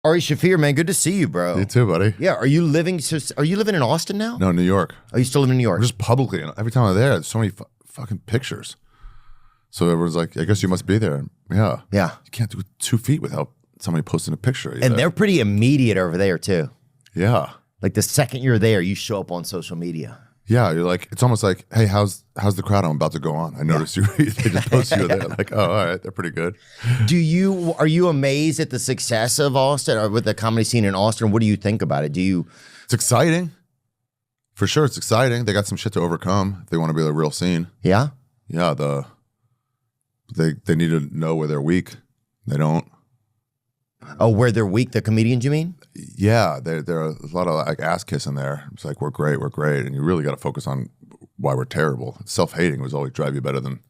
Ari Shaffer, man, good to see you, bro. You too, buddy. Yeah, are you living in Austin now? No, New York. Are you still living in New York? I'm just publicly. Every time I'm there, there's so many fucking pictures. So everyone's like, I guess you must be there. Yeah. Yeah. You can't do 2 feet without somebody posting a picture. And they're pretty immediate over there, too. Yeah. Like the second you're there, you show up on social media. Yeah, you're like, it's almost like, hey, how's the crowd I'm about to go on? I noticed you. They just post you there. Like, oh, all right, they're pretty good. Are you amazed at the success of Austin or with the comedy scene in Austin? What do you think about it? It's exciting. For sure, it's exciting. They got some shit to overcome if they want to be the real scene. Yeah? Yeah, they need to know where they're weak. They don't. Oh, where they're weak, the comedians, you mean? Yeah, there are a lot of like ass kissing there. It's like, we're great, and you really got to focus on why we're terrible. Self-hating was always drive you better than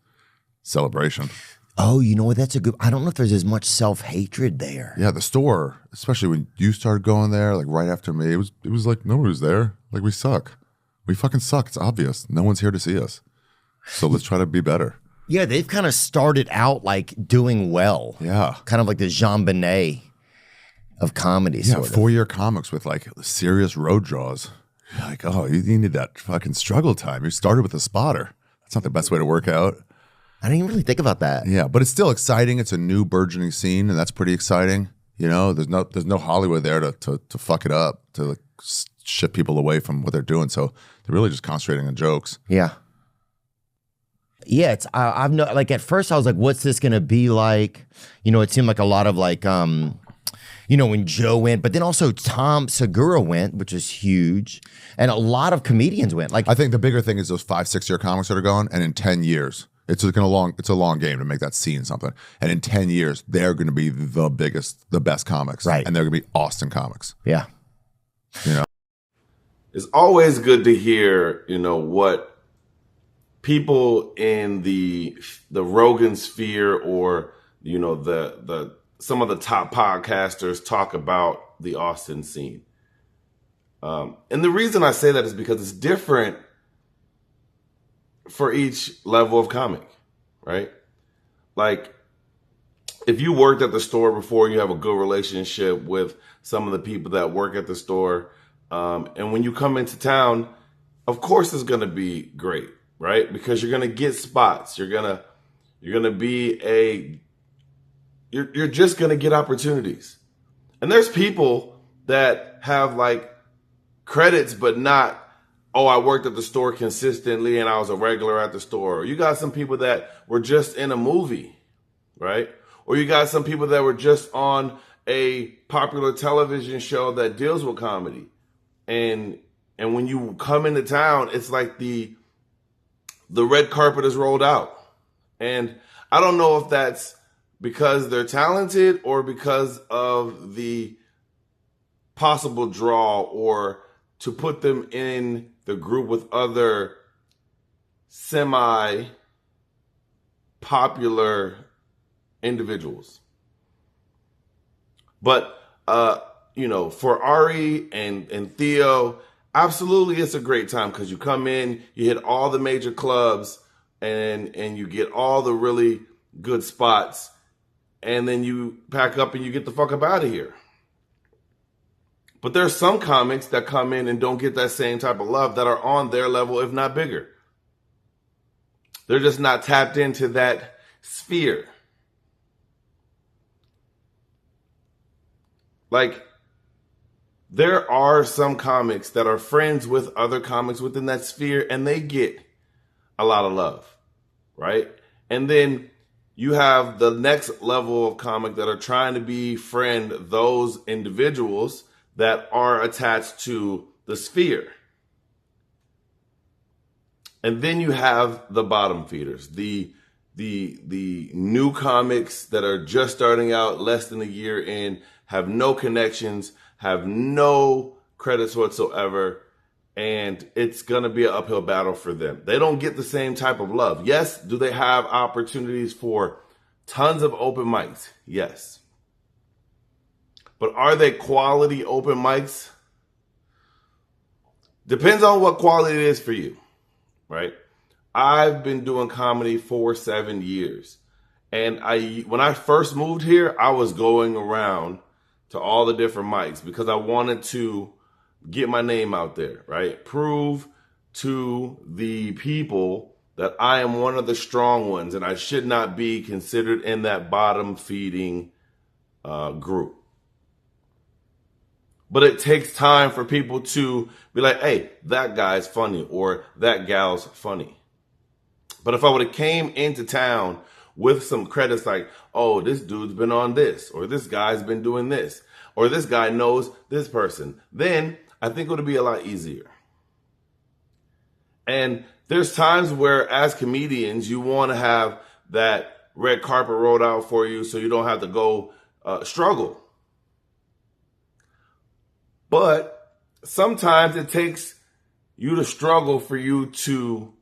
celebration. Oh, you know what? I don't know if there's as much self-hatred there. Yeah, the store, especially when you started going there, like right after me, it was like nobody was there. Like, we suck. We fucking suck. It's obvious. No one's here to see us. So let's try to be better. Yeah, they've kind of started out like doing well. Yeah. Kind of like the Jean Benet of comedy. Yeah, sort of. 4-year comics with like serious road draws. You're like, oh, you need that fucking struggle time. You started with a spotter. That's not the best way to work out. I didn't even really think about that. Yeah, but it's still exciting. It's a new burgeoning scene, and that's pretty exciting. You know, there's no Hollywood there to fuck it up, to like shift people away from what they're doing. So they're really just concentrating on jokes. Yeah. Yeah, I've no, like at first I was like, what's this gonna be like? You know, it seemed like a lot of like you know, when Joe went, but then also Tom Segura went, which is huge. And a lot of comedians went. Like, I think the bigger thing is those 5-6 year comics that are going, and in 10 years, it's a long game to make that scene something. And in 10 years, they're going to be the best comics. Right. And they're going to be Austin comics. yeah. You know? It's always good to hear, what people in the Rogan sphere or, the some of the top podcasters talk about the Austin scene. And the reason I say that is because it's different for each level of comic, right? Like, if you worked at the store before, you have a good relationship with some of the people that work at the store. And when you come into town, of course it's going to be great, right? Because you're going to get spots. You're going to be you're just going to get opportunities. And there's people that have like credits, but not, oh, I worked at the store consistently and I was a regular at the store. Or you got some people that were just in a movie, right? Or you got some people that were just on a popular television show that deals with comedy. And when you come into town, it's like the red carpet is rolled out. And I don't know if that's because they're talented or because of the possible draw or to put them in the group with other semi-popular individuals. But, for Ari and Theo, absolutely it's a great time because you come in, you hit all the major clubs and you get all the really good spots. And then you pack up and you get the fuck up out of here. But there's some comics that come in and don't get that same type of love that are on their level, if not bigger. They're just not tapped into that sphere. Like, there are some comics that are friends with other comics within that sphere and they get a lot of love, right? And then you have the next level of comic that are trying to befriend those individuals that are attached to the sphere. And then you have the bottom feeders, the new comics that are just starting out, less than a year in, have no connections, have no credits whatsoever, and it's going to be an uphill battle for them. They don't get the same type of love. Yes, do they have opportunities for tons of open mics? Yes. But are they quality open mics? Depends on what quality it is for you, right? I've been doing comedy for 7 years. And when I first moved here, I was going around to all the different mics because I wanted to get my name out there, right? Prove to the people that I am one of the strong ones and I should not be considered in that bottom feeding group. But it takes time for people to be like, hey, that guy's funny or that gal's funny. But if I would have came into town with some credits like, oh, this dude's been on this, or this guy's been doing this, or this guy knows this person, then I think it would be a lot easier. And there's times where as comedians, you want to have that red carpet rolled out for you so you don't have to go struggle. But sometimes it takes you to struggle for you to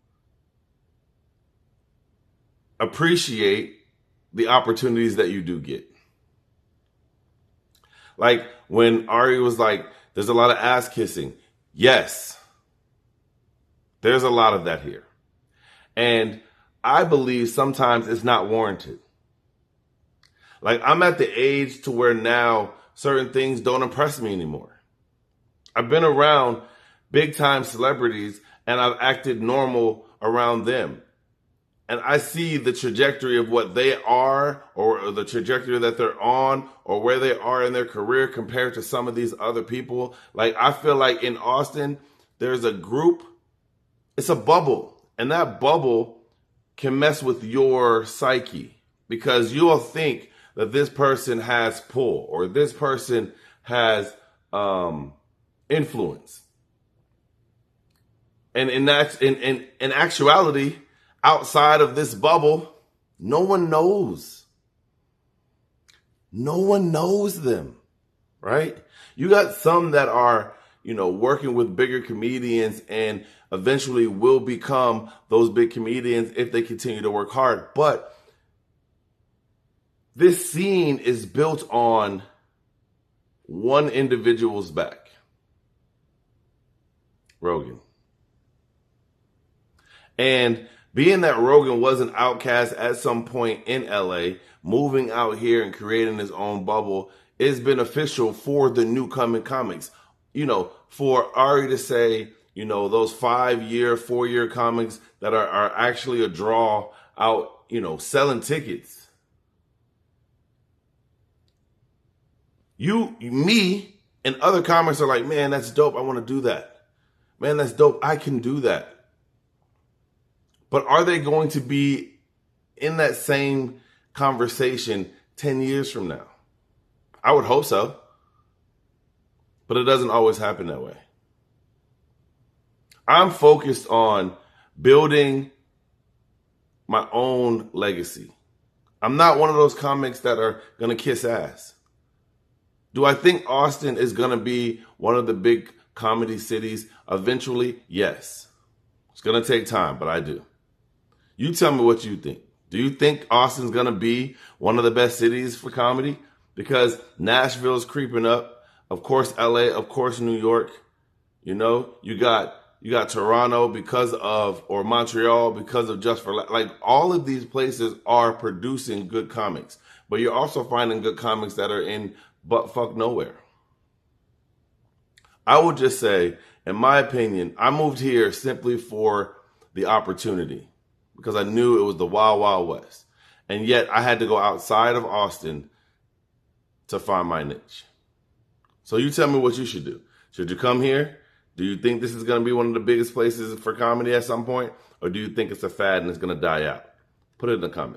appreciate the opportunities that you do get. Like when Ari was like, there's a lot of ass kissing. Yes, there's a lot of that here. And I believe sometimes it's not warranted. Like I'm at the age to where now certain things don't impress me anymore. I've been around big time celebrities and I've acted normal around them. And I see the trajectory of what they are or the trajectory that they're on or where they are in their career compared to some of these other people. Like I feel like in Austin, there's a group, it's a bubble. And that bubble can mess with your psyche because you'll think that this person has pull or this person has influence. And in actuality, outside of this bubble, no one knows. No one knows them, right? You got some that are, working with bigger comedians and eventually will become those big comedians if they continue to work hard. But this scene is built on one individual's back. Rogan. And being that Rogan was an outcast at some point in LA, moving out here and creating his own bubble is beneficial for the new coming comics. For Ari to say, those 5-year, 4-year comics that are actually a draw out, selling tickets. Me, and other comics are like, man, that's dope. I want to do that. Man, that's dope. I can do that. But are they going to be in that same conversation 10 years from now? I would hope so. But it doesn't always happen that way. I'm focused on building my own legacy. I'm not one of those comics that are going to kiss ass. Do I think Austin is going to be one of the big comedy cities eventually? Yes. It's going to take time, but I do. You tell me what you think. Do you think Austin's going to be one of the best cities for comedy? Because Nashville's creeping up. Of course, LA, of course, New York. You got Toronto or Montreal because of Just for like all of these places are producing good comics. But you're also finding good comics that are in buttfuck nowhere. I would just say, in my opinion, I moved here simply for the opportunity because I knew it was the Wild Wild West. And yet I had to go outside of Austin to find my niche. So you tell me what you should do. Should you come here? Do you think this is going to be one of the biggest places for comedy at some point? Or do you think it's a fad and it's going to die out? Put it in the comments.